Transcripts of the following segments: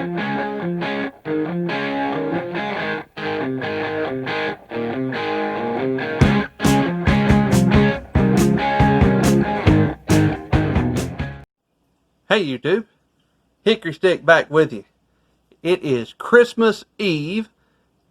Hey YouTube, Hickory Stick back with you. It is Christmas Eve,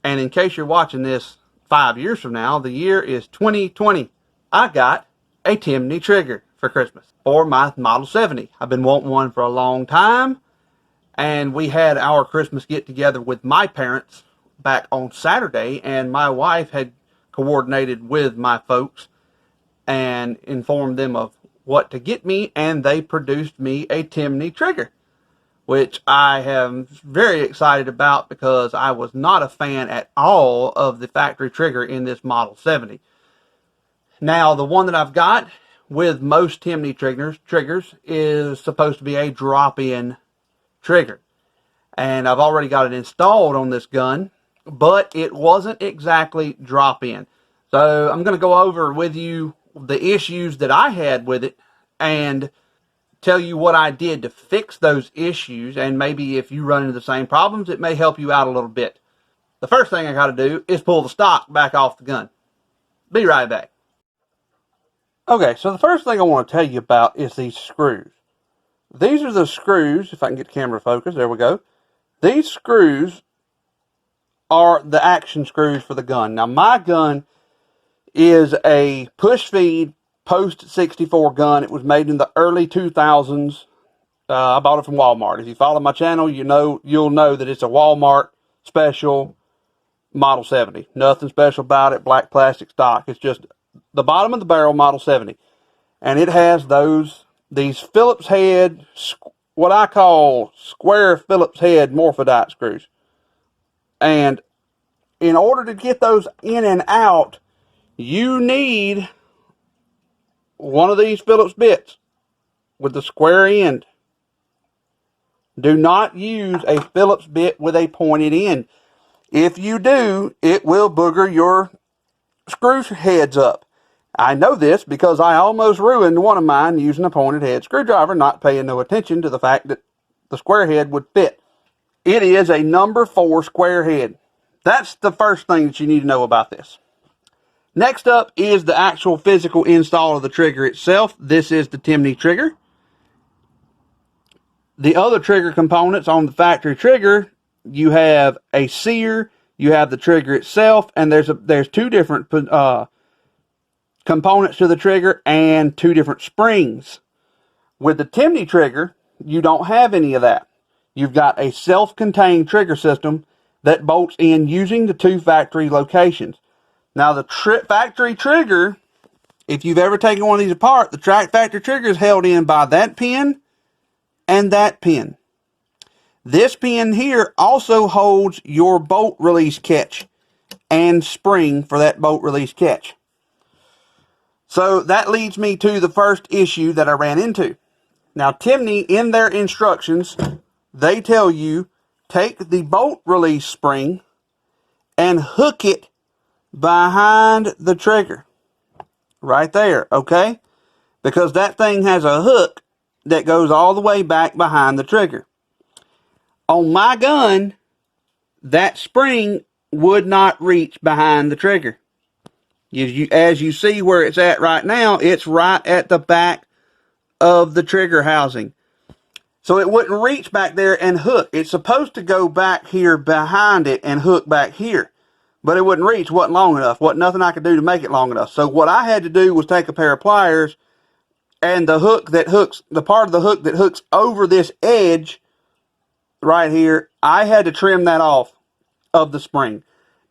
and in case you're watching this 5 years from now, the year is 2020. I got a Timney trigger for Christmas for my Model 70. I've been wanting one for a long time, and we had our Christmas get together with my parents back on Saturday, and my wife had coordinated with my folks and informed them of what to get me, and they produced me a Timney trigger, which I am very excited about because I was not a fan at all of the factory trigger in this Model 70. Now, the one that I've got with most Timney triggers is supposed to be a drop-in trigger, and I've already got it installed on this gun, but it wasn't exactly drop-in. So I'm going to go over with you the issues that I had with it and tell you what I did to fix those issues, and maybe if you run into the same problems, it may help you out a little bit. The first thing I got to do is pull the stock back off the gun. Be right back. Okay, so the first thing I want to tell you about is these screws. These are the screws, if I can get the camera focused, there we go. These screws are the action screws for the gun. Now, my gun is a push feed post 64 gun. It was made in the early 2000s. I bought it from Walmart. If you follow my channel, you'll know that it's a Walmart special Model 70. Nothing special about it. Black plastic stock. It's just the bottom of the barrel Model 70, and it has these Phillips head, what I call square Phillips head morphodite screws. And in order to get those in and out, you need one of these Phillips bits with the square end. Do not use a Phillips bit with a pointed end. If you do, it will booger your screw heads up. I know this because I almost ruined one of mine using a pointed head screwdriver, not paying no attention to the fact that the square head would fit. It is a number 4 square head. That's the first thing that you need to know about this. Next up is the actual physical install of the trigger itself. This is the Timney trigger. The other trigger components on the factory trigger, you have a sear, you have the trigger itself, and there's two different components to the trigger and 2 different springs. With the Timney trigger, you don't have any of that. You've got a self-contained trigger system that bolts in using the 2 factory locations. Now, the factory trigger, if you've ever taken one of these apart, the factory trigger is held in by that pin and that pin. This pin here also holds your bolt release catch and spring for that bolt release catch. So that leads me to the first issue that I ran into. Now, Timney, in their instructions, they tell you take the bolt release spring and hook it behind the trigger. Right there, okay? Because that thing has a hook that goes all the way back behind the trigger. On my gun, that spring would not reach behind the trigger. As you see where it's at right now, it's right at the back of the trigger housing. So it wouldn't reach back there and hook. It's supposed to go back here behind it and hook back here. But it wouldn't reach, wasn't long enough. Wasn't nothing I could do to make it long enough. So what I had to do was take a pair of pliers and the part of the hook that hooks over this edge right here, I had to trim that off of the spring.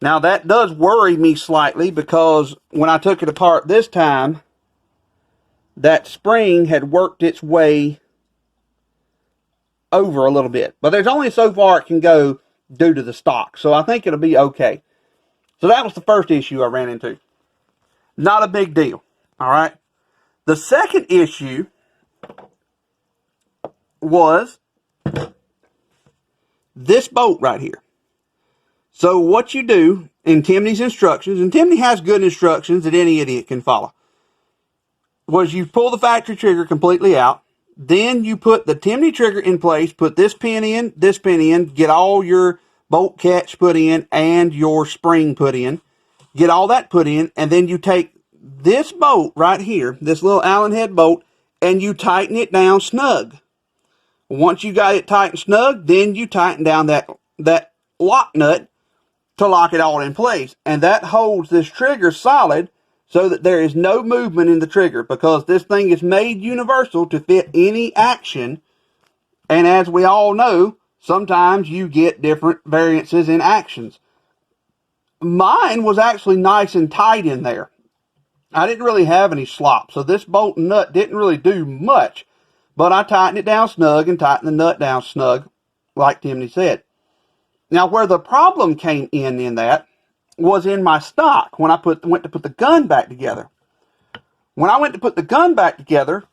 Now that does worry me slightly because when I took it apart this time, that spring had worked its way over a little bit. But there's only so far it can go due to the stock. So I think it'll be okay. So that was the first issue I ran into. Not a big deal. All right. The second issue was this bolt right here. So what you do in Timney's instructions, and Timney has good instructions that any idiot can follow, was you pull the factory trigger completely out. Then you put the Timney trigger in place, put this pin in, get all your bolt catch put in and your spring put in. Get all that put in, and then you take this bolt right here, this little Allen head bolt, and you tighten it down snug. Once you got it tight and snug, then you tighten down that lock nut to lock it all in place. And that holds this trigger solid so that there is no movement in the trigger, because this thing is made universal to fit any action. And as we all know, sometimes you get different variances in actions. Mine was actually nice and tight in there. I didn't really have any slop, so this bolt and nut didn't really do much, but I tightened it down snug and tightened the nut down snug, like Timney said. Now, where the problem came in that was in my stock when I went to put the gun back together. When I went to put the gun back together,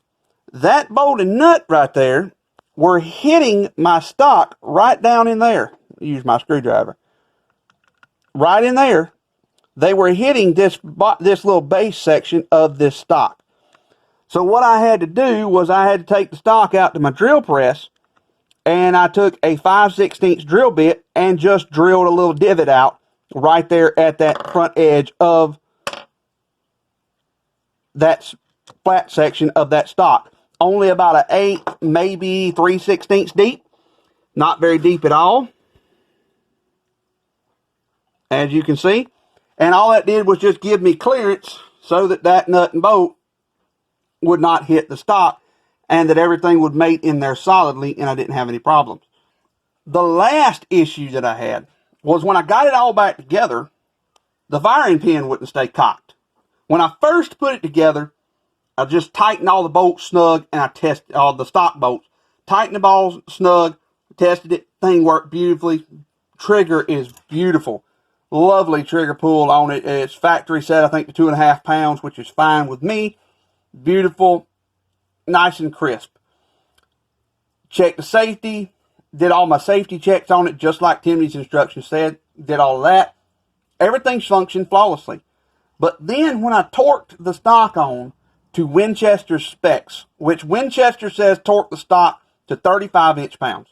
that bolt and nut right there were hitting my stock right down in there. Use my screwdriver. Right in there, they were hitting this little base section of this stock. So what I had to do was I had to take the stock out to my drill press, and I took a 5/16 drill bit and just drilled a little divot out right there at that front edge of that flat section of that stock. Only about an 8, maybe 3/16 deep. Not very deep at all, as you can see. And all that did was just give me clearance so that that nut and bolt would not hit the stock, and that everything would mate in there solidly, and I didn't have any problems. The last issue that I had was when I got it all back together, the firing pin wouldn't stay cocked. When I first put it together, I just tightened all the bolts snug, and I tested all the stock bolts. Tightened the balls snug, tested it, thing worked beautifully. Trigger is beautiful. Lovely trigger pull on it. It's factory set, I think, to 2.5 pounds, which is fine with me. Beautiful, nice and crisp. Checked the safety, did all my safety checks on it, just like Timney's instructions said. Did all of that. Everything functioned flawlessly. But then when I torqued the stock on to Winchester specs, which Winchester says torque the stock to 35 inch-pounds.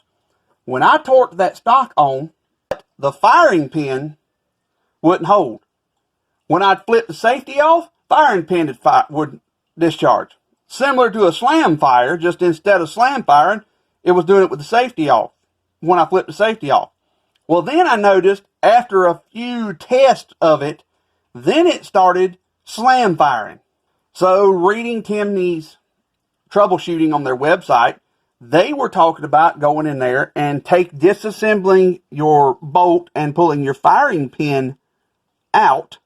When I torqued that stock on, the firing pin wouldn't hold. When I'd flip the safety off, firing pin would discharge. Similar to a slam fire, just instead of slam firing, it was doing it with the safety off when I flipped the safety off. Well, then I noticed after a few tests of it, then it started slam firing. So reading Timney's troubleshooting on their website, they were talking about going in there and disassembling your bolt and pulling your firing pin out.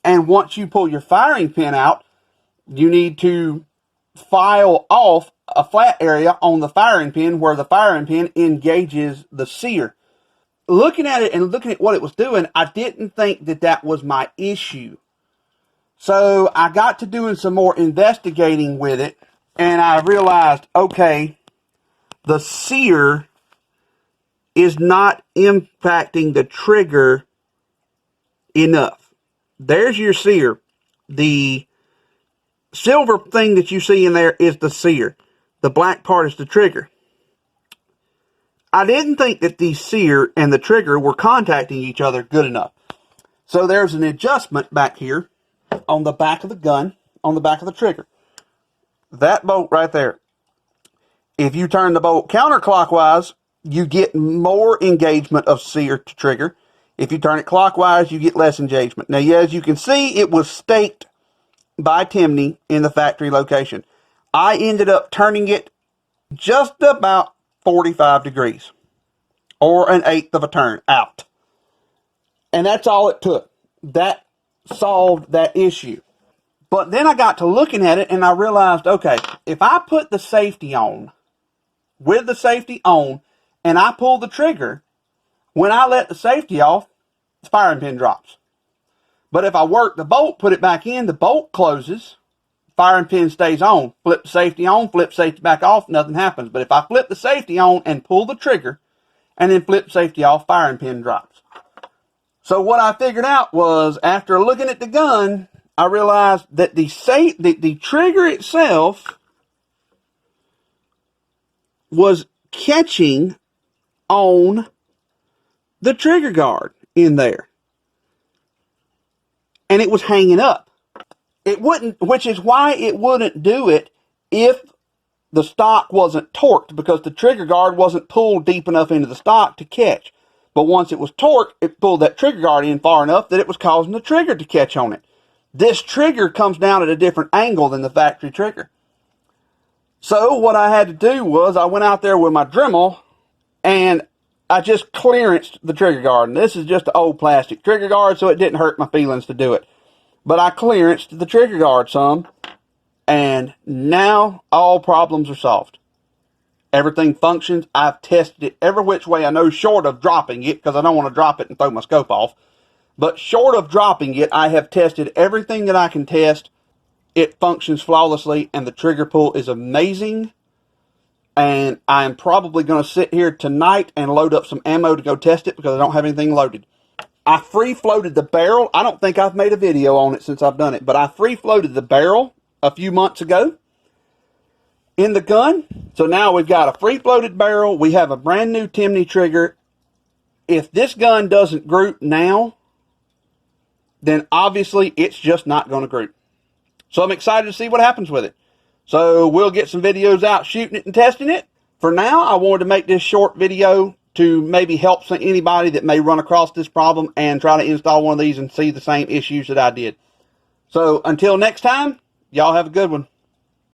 And once you pull your firing pin out, you need to file off a flat area on the firing pin where the firing pin engages the sear. Looking at it and looking at what it was doing, I didn't think that that was my issue. So I got to doing some more investigating with it, and I realized, okay, the sear is not impacting the trigger enough. There's your sear. The silver thing that you see in there is the sear. The black part is the trigger. I didn't think that the sear and the trigger were contacting each other good enough. So there's an adjustment back here on the back of the gun, on the back of the trigger. That bolt right there. If you turn the bolt counterclockwise, you get more engagement of sear to trigger. If you turn it clockwise, you get less engagement. Now, as you can see, it was staked by Timney in the factory location. I ended up turning it just about 45 degrees, or an eighth of a turn out. And that's all it took. That solved that issue. But then I got to looking at it and I realized, okay, if I put the safety on, with the safety on, and I pull the trigger, when I let the safety off, the firing pin drops. But if I work the bolt, put it back in, the bolt closes, firing pin stays on. Flip the safety on, flip safety back off, nothing happens. But if I flip the safety on and pull the trigger, and then flip safety off, firing pin drops. So what I figured out was, after looking at the gun, I realized that the trigger itself was catching on the trigger guard in there. And it was hanging up. It wouldn't, which is why it wouldn't do it if the stock wasn't torqued, because the trigger guard wasn't pulled deep enough into the stock to catch. But once it was torqued, it pulled that trigger guard in far enough that it was causing the trigger to catch on it. This trigger comes down at a different angle than the factory trigger. So what I had to do was I went out there with my Dremel and I just clearanced the trigger guard. And this is just an old plastic trigger guard, so it didn't hurt my feelings to do it. But I clearanced the trigger guard some, and now all problems are solved. Everything functions. I've tested it every which way I know, short of dropping it, because I don't want to drop it and throw my scope off. But short of dropping it, I have tested everything that I can test. It functions flawlessly, and the trigger pull is amazing. And I am probably going to sit here tonight and load up some ammo to go test it, because I don't have anything loaded. I free floated the barrel. I don't think I've made a video on it since I've done it, but I free floated the barrel a few months ago in the gun. So now we've got a free floated barrel. We have a brand new Timney trigger. If this gun doesn't group now, then obviously it's just not going to group. So I'm excited to see what happens with it. So we'll get some videos out shooting it and testing it. For now, I wanted to make this short video to maybe help anybody that may run across this problem and try to install one of these and see the same issues that I did. So until next time, y'all have a good one.